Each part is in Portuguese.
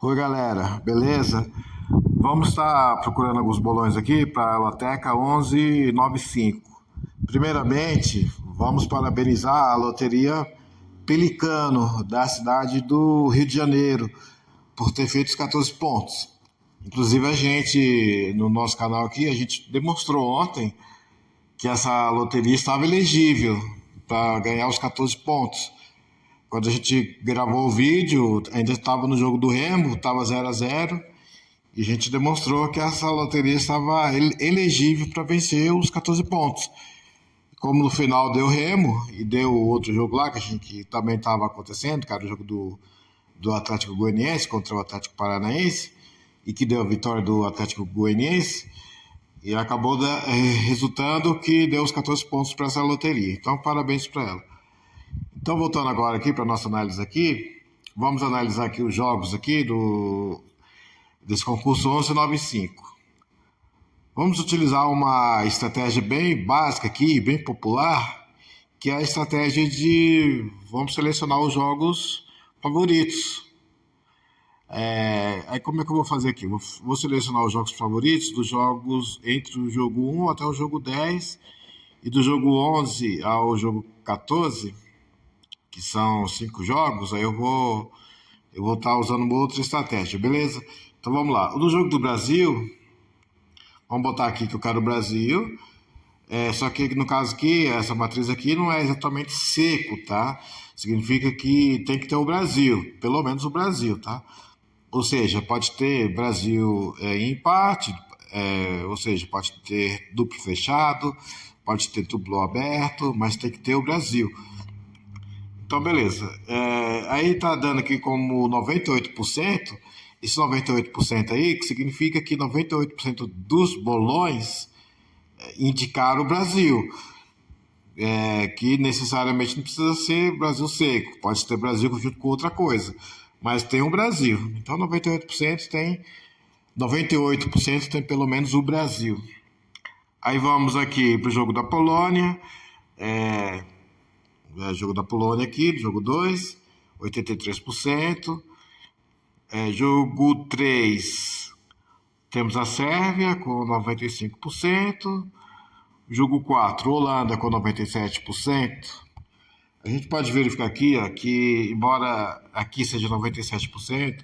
Oi, galera, beleza? Vamos estar procurando alguns bolões aqui para a Loteca 1195. Primeiramente, vamos parabenizar a Loteria Pelicano, da cidade do Rio de Janeiro, por ter feito os 14 pontos. Inclusive, a gente, no nosso canal aqui, a gente demonstrou ontem que essa loteria estava elegível para ganhar os 14 pontos. Quando a gente gravou o vídeo, ainda estava no jogo do Remo, estava 0-0, e a gente demonstrou que essa loteria estava elegível para vencer os 14 pontos. Como no final deu Remo e deu outro jogo lá que também estava acontecendo, que era o jogo do Atlético Goianiense contra o Atlético Paranaense, e que deu a vitória do Atlético Goianiense, e acabou resultando que deu os 14 pontos para essa loteria. Então, parabéns para ela. Então, voltando agora aqui para nossa análise aqui, vamos analisar aqui os jogos aqui desse concurso 1195. Vamos utilizar uma estratégia bem básica aqui, bem popular, que é a estratégia de vamos selecionar os jogos favoritos. Aí como é que eu vou fazer aqui? Vou selecionar os jogos favoritos dos jogos entre o jogo 1 até o jogo 10 e do jogo 11 ao jogo 14, que são 5 jogos. Aí eu vou estar usando uma outra estratégia, beleza? Então vamos lá. No jogo do Brasil, vamos botar aqui que eu quero o Brasil. Só que no caso aqui, essa matriz aqui não é exatamente seco, tá? Significa que tem que ter o Brasil, pelo menos o Brasil, tá? Ou seja, pode ter Brasil em empate, ou seja, pode ter duplo fechado, pode ter duplo aberto, mas tem que ter o Brasil. Então, beleza. Aí tá dando aqui como 98%. Esse 98% aí, que significa que 98% dos bolões indicaram o Brasil. Que necessariamente não precisa ser Brasil seco. Pode ter Brasil junto com outra coisa. Mas tem o Brasil. Então, 98% tem pelo menos o Brasil. Aí vamos aqui para o jogo da Polônia. Jogo da Polônia aqui, jogo 2, 83%. Jogo 3, temos a Sérvia com 95%. Jogo 4, Holanda com 97%. A gente pode verificar aqui, ó, que embora aqui seja 97%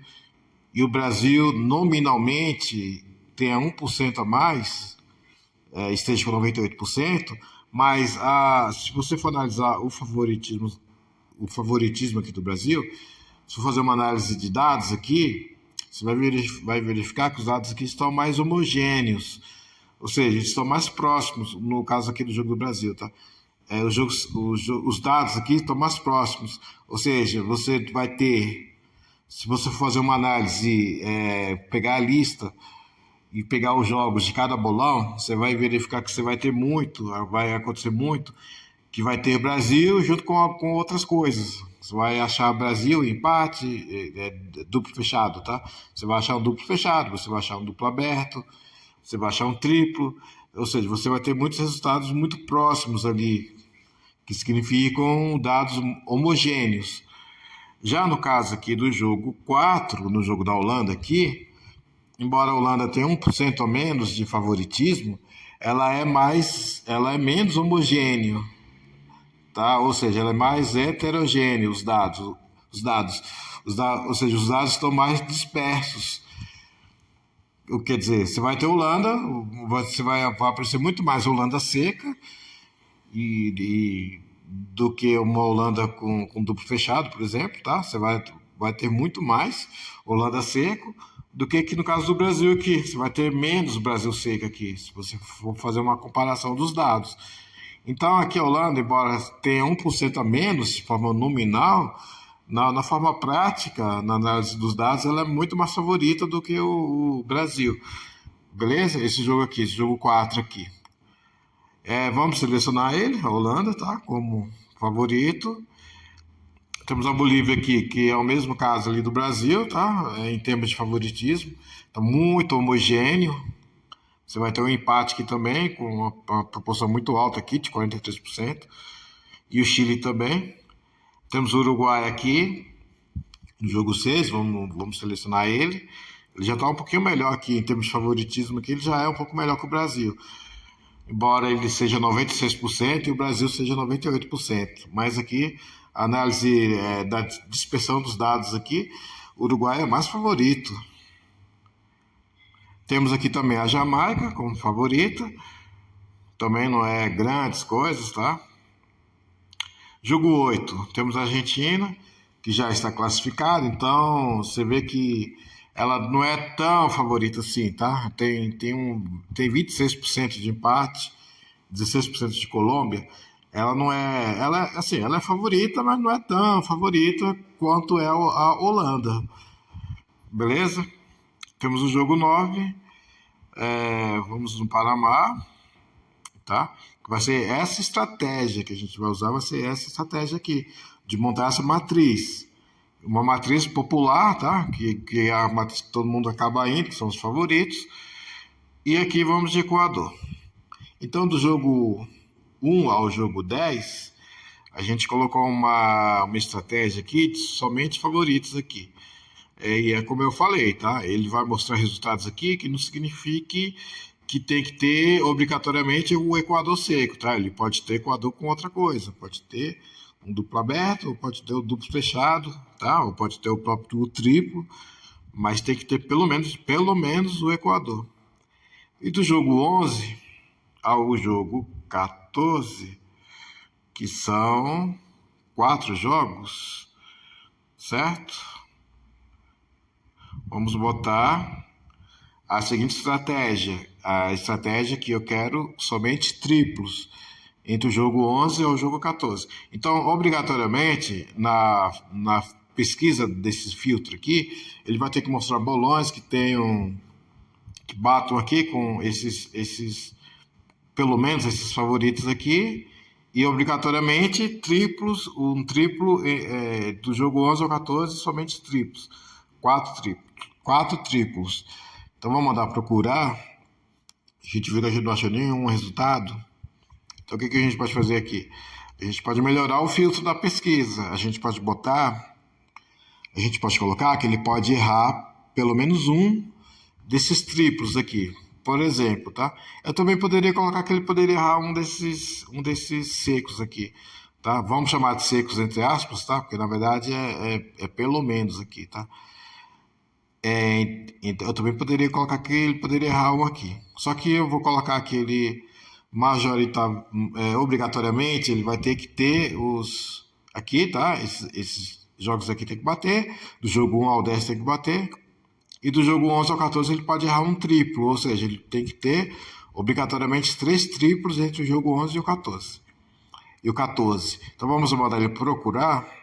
e o Brasil nominalmente tenha 1% a mais, esteja com 98%, mas se você for analisar o favoritismo aqui do Brasil, se for fazer uma análise de dados aqui, você vai verificar que os dados aqui estão mais homogêneos, ou seja, estão mais próximos, no caso aqui do jogo do Brasil, tá? Os dados aqui estão mais próximos, ou seja, você vai ter, se você for fazer uma análise, pegar a lista e pegar os jogos de cada bolão, você vai verificar que você vai acontecer muito, que vai ter Brasil junto com outras coisas. Você vai achar Brasil, empate, duplo fechado, tá? Você vai achar um duplo fechado, você vai achar um duplo aberto, você vai achar um triplo, ou seja, você vai ter muitos resultados muito próximos ali, que significam dados homogêneos. Já no caso aqui do jogo 4, no jogo da Holanda aqui, embora a Holanda tenha 1% a menos de favoritismo, ela é menos homogênea, tá? Ou seja, ela é mais heterogênea, ou seja, os dados estão mais dispersos. O que quer dizer, você vai ter Holanda, vai aparecer muito mais Holanda seca do que uma Holanda com duplo fechado, por exemplo, tá? Você vai ter muito mais Holanda seco do que aqui no caso do Brasil aqui. Você vai ter menos Brasil seco aqui, se você for fazer uma comparação dos dados. Então aqui a Holanda, embora tenha 1% a menos de forma nominal, na forma prática, na análise dos dados, ela é muito mais favorita do que o Brasil. Beleza? Esse jogo aqui, esse jogo 4 aqui. Vamos selecionar ele, a Holanda, tá? Como favorito. Temos a Bolívia aqui, que é o mesmo caso ali do Brasil, tá? Em termos de favoritismo. Tá muito homogêneo. Você vai ter um empate aqui também, com uma proporção muito alta aqui, de 43%. E o Chile também. Temos o Uruguai aqui, No jogo 6, vamos selecionar ele. Ele já está um pouquinho melhor aqui em termos de favoritismo, aqui ele já é um pouco melhor que o Brasil. Embora ele seja 96% e o Brasil seja 98%. Mas aqui, a análise da dispersão dos dados aqui, o Uruguai é mais favorito. Temos aqui também a Jamaica como favorita. Também não é grandes coisas, tá? Jogo 8, temos a Argentina, que já está classificada, então você vê que ela não é tão favorita assim, tá? Tem 26% de empate, 16% de Colômbia. Ela não é. Assim, ela é favorita, mas não é tão favorita quanto é a Holanda. Beleza? Temos o jogo 9. Vamos no Panamá, tá? Que vai ser essa estratégia que a gente vai usar, vai ser essa estratégia aqui, de montar essa matriz. Uma matriz popular, tá? Que é a matriz que todo mundo acaba indo, que são os favoritos. E aqui vamos de Equador. Então, do jogo 1 ao jogo 10, a gente colocou uma estratégia aqui de somente favoritos aqui. E é como eu falei, tá? Ele vai mostrar resultados aqui que não signifique que tem que ter obrigatoriamente o Equador seco, tá? Ele pode ter Equador com outra coisa, pode ter um duplo aberto, ou pode ter o duplo fechado, tá? Ou pode ter o próprio triplo, mas tem que ter pelo menos o Equador. E do jogo 11 ao jogo 14, que são 4 jogos, certo? Vamos botar a seguinte estratégia. A estratégia que eu quero somente triplos entre o jogo 11 e o jogo 14. Então, obrigatoriamente, na pesquisa desse filtro aqui, ele vai ter que mostrar bolões que batam aqui com pelo menos esses favoritos aqui, e obrigatoriamente triplos, um triplo do jogo 11 ao 14, somente triplos. Quatro triplos. Então vamos mandar procurar. A gente viu que a gente não achou nenhum resultado. Então o que a gente pode fazer aqui? A gente pode melhorar o filtro da pesquisa. A gente pode colocar que ele pode errar pelo menos um desses triplos aqui. Por exemplo, tá? Eu também poderia colocar que ele poderia errar um desses secos aqui, tá? Vamos chamar de secos entre aspas, tá? Porque na verdade é pelo menos aqui, tá? Então, eu também poderia colocar que ele poderia errar um aqui. Só que eu vou colocar que ele obrigatoriamente ele vai ter que ter os aqui, tá? Esses jogos aqui tem que bater. Do jogo 1 ao 10 tem que bater. E do jogo 11 ao 14 ele pode errar um triplo, ou seja, ele tem que ter obrigatoriamente 3 triplos entre o jogo 11 e o 14. E o 14. Então vamos mandar ele procurar.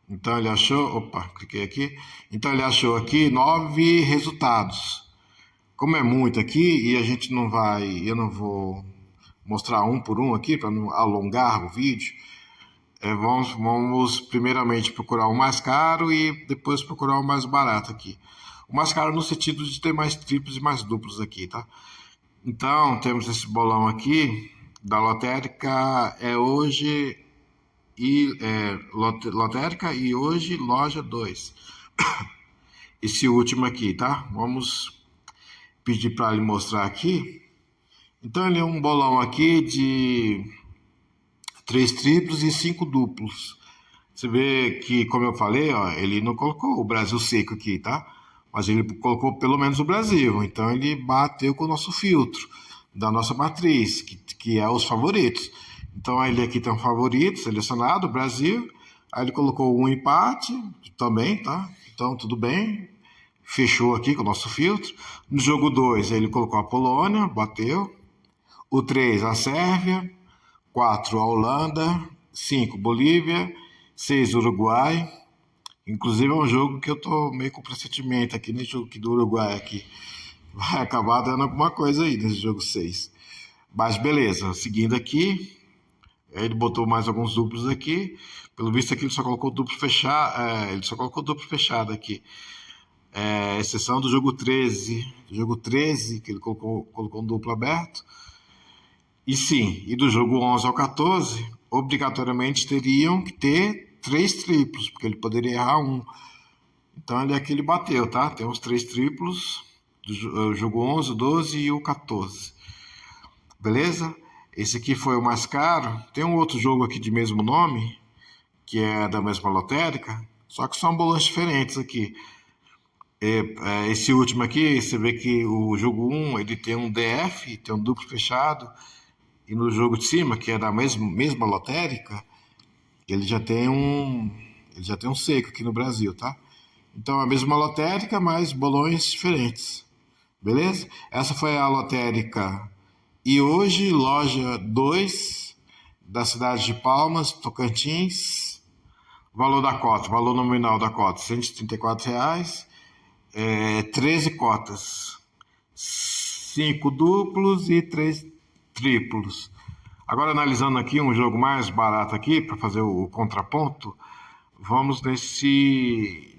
Então ele achou, opa, cliquei aqui. Então ele achou aqui 9 resultados. Como é muito aqui e a gente não vai, eu não vou mostrar um por um aqui para não alongar o vídeo. Vamos primeiramente procurar o mais caro e depois procurar o mais barato aqui. O mais caro no sentido de ter mais triplos e mais duplos aqui, tá? Então, temos esse bolão aqui da lotérica hoje lotérica e hoje loja 2. Esse último aqui, tá? Vamos pedir para ele mostrar aqui. Então, ele é um bolão aqui de 3 triplos e 5 duplos. Você vê que, como eu falei, ó, ele não colocou o Brasil seco aqui, tá? Mas ele colocou pelo menos o Brasil. Então ele bateu com o nosso filtro da nossa matriz, que é os favoritos. Então ele aqui tem um favorito selecionado, o Brasil. Aí ele colocou um empate também, tá? Então tudo bem. Fechou aqui com o nosso filtro. No jogo 2 ele colocou a Polônia, bateu. O 3 a Sérvia. 4 a Holanda. 5 Bolívia. 6 Uruguai. Inclusive é um jogo que eu tô meio com pressentimento aqui nesse jogo aqui do Uruguai aqui. Vai acabar dando alguma coisa aí nesse jogo 6. Mas beleza, seguindo aqui, ele botou mais alguns duplos aqui. Pelo visto aqui ele só colocou duplo fechado, ele só colocou duplo fechado aqui. Exceção do jogo 13. Do jogo 13, que ele colocou um duplo aberto. E sim, e do jogo 11 ao 14, obrigatoriamente teriam que ter três triplos, porque ele poderia errar um. Então ele aqui ele bateu, tá? Tem os três triplos do jogo 11, o 12 e o 14. Beleza? Esse aqui foi o mais caro. Tem um outro jogo aqui de mesmo nome, que é da mesma lotérica, só que são bolões diferentes aqui. Esse último aqui, você vê que o jogo 1 ele tem um DF, tem um duplo fechado, e no jogo de cima, que é da mesma lotérica, ele já tem um, ele já tem um seco aqui no Brasil, tá? Então a mesma lotérica, mas bolões diferentes. Beleza? Essa foi a lotérica. E hoje, loja 2 da cidade de Palmas, Tocantins. Valor da cota, valor nominal da cota, R$ 134. 13 cotas. 5 duplos e 3 triplos. Agora, analisando aqui um jogo mais barato aqui, para fazer o contraponto, vamos nesse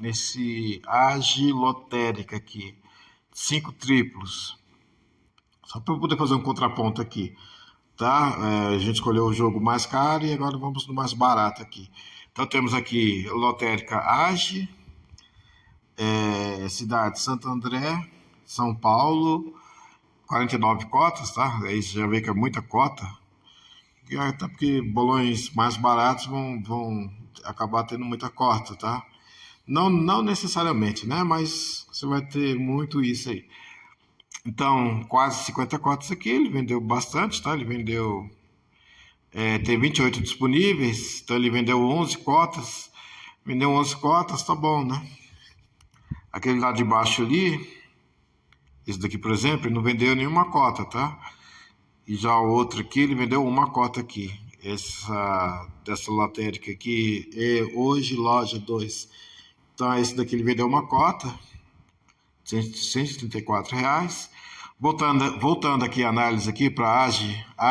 Agilotérica aqui. 5 triplos. Só para eu poder fazer um contraponto aqui, tá? A gente escolheu o jogo mais caro e agora vamos no mais barato aqui. Então temos aqui lotérica Age, cidade Santo André, São Paulo, 49 cotas, tá? Aí você já vê que é muita cota. Até porque bolões mais baratos vão acabar tendo muita cota, tá? Não necessariamente, né? Mas você vai ter muito isso aí. Então, quase 50 cotas aqui, ele vendeu bastante, tá? Ele vendeu. Tem 28 disponíveis, então ele vendeu 11 cotas. Vendeu 11 cotas, tá bom, né? Aquele lá de baixo ali, esse daqui, por exemplo, ele não vendeu nenhuma cota, tá? E já o outro aqui, ele vendeu uma cota aqui. Dessa lotérica aqui é hoje loja 2. Então, esse daqui ele vendeu uma cota, R$ 134. Voltando aqui a análise aqui para a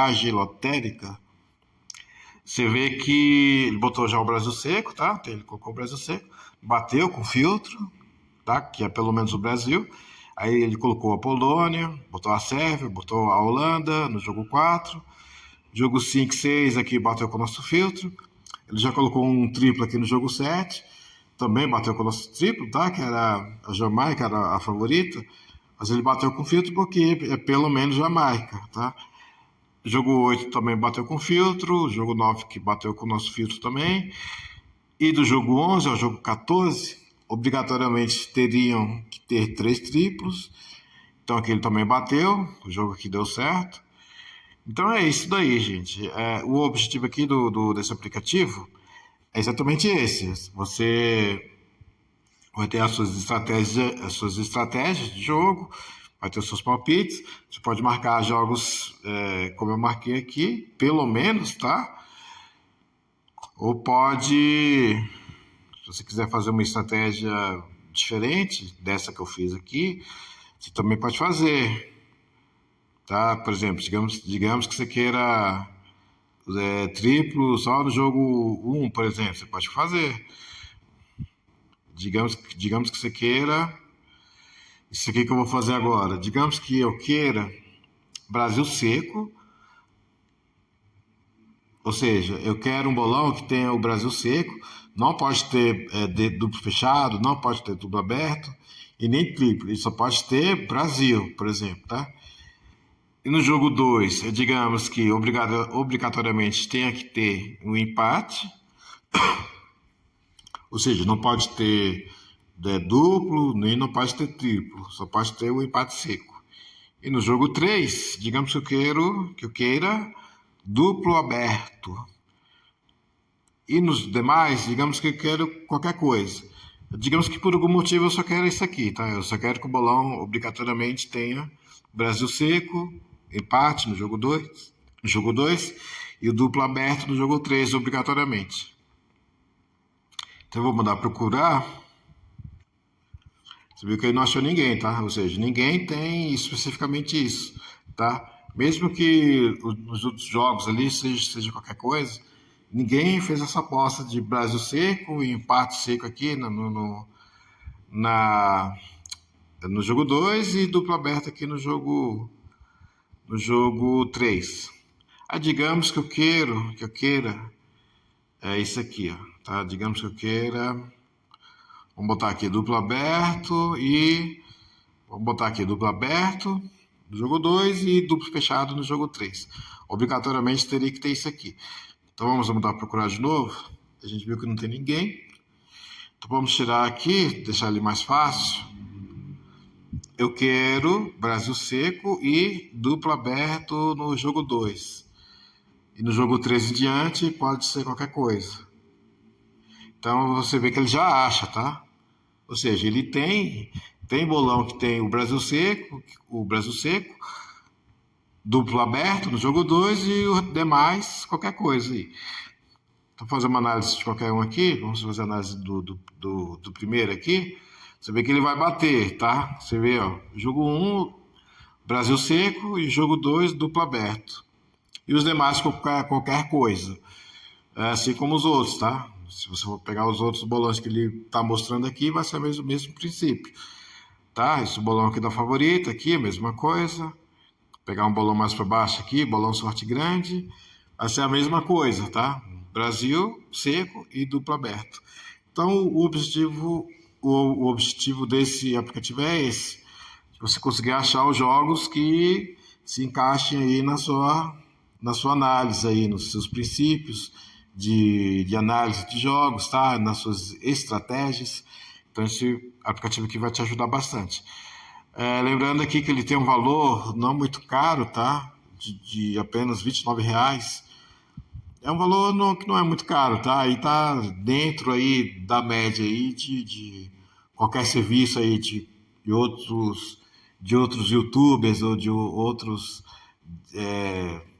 Age Lotérica, você vê que ele botou já o Brasil Seco, tá? Ele colocou o Brasil Seco, bateu com filtro, tá? Que é pelo menos o Brasil. Aí ele colocou a Polônia, botou a Sérvia, botou a Holanda no jogo 4. Jogo 5, 6 aqui bateu com o nosso filtro. Ele já colocou um triplo aqui no jogo 7. Também bateu com o nosso triplo, tá? Que era a Jamaica, era a favorita. Mas ele bateu com filtro porque é pelo menos Jamaica, tá? Jogo 8 também bateu com filtro. Jogo 9 que bateu com o nosso filtro também. E do jogo 11 ao jogo 14, obrigatoriamente teriam que ter três triplos. Então aqui ele também bateu. O jogo aqui deu certo. Então é isso daí, gente. O objetivo aqui desse aplicativo é exatamente esse. Você vai ter as suas estratégias de jogo, vai ter os seus palpites. Você pode marcar jogos como eu marquei aqui, pelo menos, tá? Ou pode, se você quiser fazer uma estratégia diferente dessa que eu fiz aqui, você também pode fazer, tá? Por exemplo, digamos que você queira triplo só no jogo 1, por exemplo, você pode fazer. Digamos que você queira. Isso aqui que eu vou fazer agora. Digamos que eu queira Brasil seco. Ou seja, eu quero um bolão que tenha o Brasil seco. Não pode ter duplo fechado, não pode ter duplo aberto e nem triplo. Ele só pode ter Brasil, por exemplo, tá? E no jogo 2, digamos que obrigatoriamente tenha que ter um empate. Ou seja, não pode ter duplo, nem não pode ter triplo, só pode ter o empate seco. E no jogo 3, digamos que eu queira duplo aberto. E nos demais, digamos que eu quero qualquer coisa. Digamos que por algum motivo eu só quero isso aqui, tá? Eu só quero que o bolão obrigatoriamente tenha Brasil seco, empate no jogo 2 e o duplo aberto no jogo 3, obrigatoriamente. Então eu vou mandar procurar. Você viu que ele não achou ninguém, tá? Ou seja, ninguém tem especificamente isso, tá? Mesmo que os outros jogos ali seja qualquer coisa, ninguém fez essa aposta de Brasil seco e empate seco aqui na, no jogo 2 e duplo aberto aqui no jogo 3. Digamos que eu queira, é isso aqui, ó, tá? Digamos que eu queira, vamos botar aqui duplo aberto e vamos botar aqui duplo aberto no jogo 2 e duplo fechado no jogo 3. Obrigatoriamente teria que ter isso aqui. Então vamos mudar, procurar de novo. A gente viu que não tem ninguém. Então vamos tirar aqui, deixar ele mais fácil. Eu quero Brasil seco e duplo aberto no jogo 2. E no jogo 3 em diante pode ser qualquer coisa. Então você vê que ele já acha, tá? Ou seja, ele tem bolão que tem o Brasil seco, duplo aberto no jogo 2 e os demais qualquer coisa aí. Então fazer uma análise de qualquer um aqui, vamos fazer a análise do primeiro aqui. Você vê que ele vai bater, tá? Você vê, ó, jogo 1, Brasil seco e jogo 2, duplo aberto. E os demais qualquer coisa. Assim como os outros, tá? Se você for pegar os outros bolões que ele está mostrando aqui, vai ser o mesmo princípio, tá? Esse bolão aqui da favorita, aqui, a mesma coisa. Pegar um bolão mais para baixo aqui, bolão sorte grande, vai ser a mesma coisa, tá? Brasil, seco e duplo aberto. Então, o objetivo desse aplicativo é esse. Você conseguir achar os jogos que se encaixem aí na sua análise aí, nos seus princípios de análise de jogos, tá? Nas suas estratégias. Então esse aplicativo aqui vai te ajudar bastante. Lembrando aqui que ele tem um valor não muito caro, tá? De apenas R$ 29. É um valor que não é muito caro, tá? Aí tá dentro aí da média aí de qualquer serviço aí de outros YouTubers ou de outros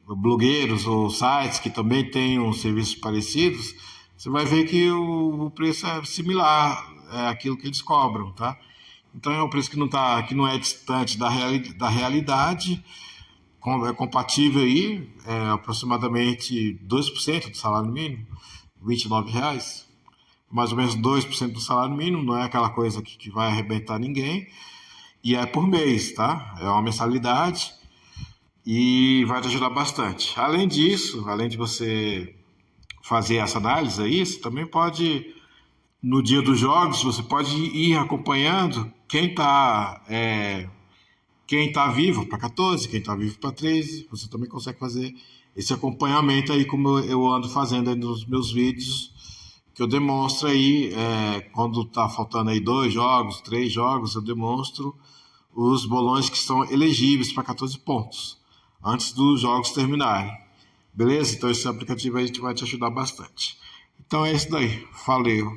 blogueiros ou sites que também tenham serviços parecidos. Você vai ver que o preço é similar àquilo que eles cobram, tá? Então é um preço que não é distante da realidade, é compatível aí, aproximadamente 2% do salário mínimo, R$ 29, mais ou menos 2% do salário mínimo, não é aquela coisa que vai arrebentar ninguém, e é por mês, tá? É uma mensalidade e vai te ajudar bastante. Além disso, além de você fazer essa análise aí, você também pode, no dia dos jogos, você pode ir acompanhando quem tá vivo para 14, quem tá vivo para 13. Você também consegue fazer esse acompanhamento aí, como eu ando fazendo aí nos meus vídeos, que eu demonstro aí, quando tá faltando aí 2 jogos, 3 jogos, eu demonstro os bolões que estão elegíveis para 14 pontos, antes dos jogos terminarem. Beleza? Então esse aplicativo aí vai te ajudar bastante. Então é isso daí. Valeu!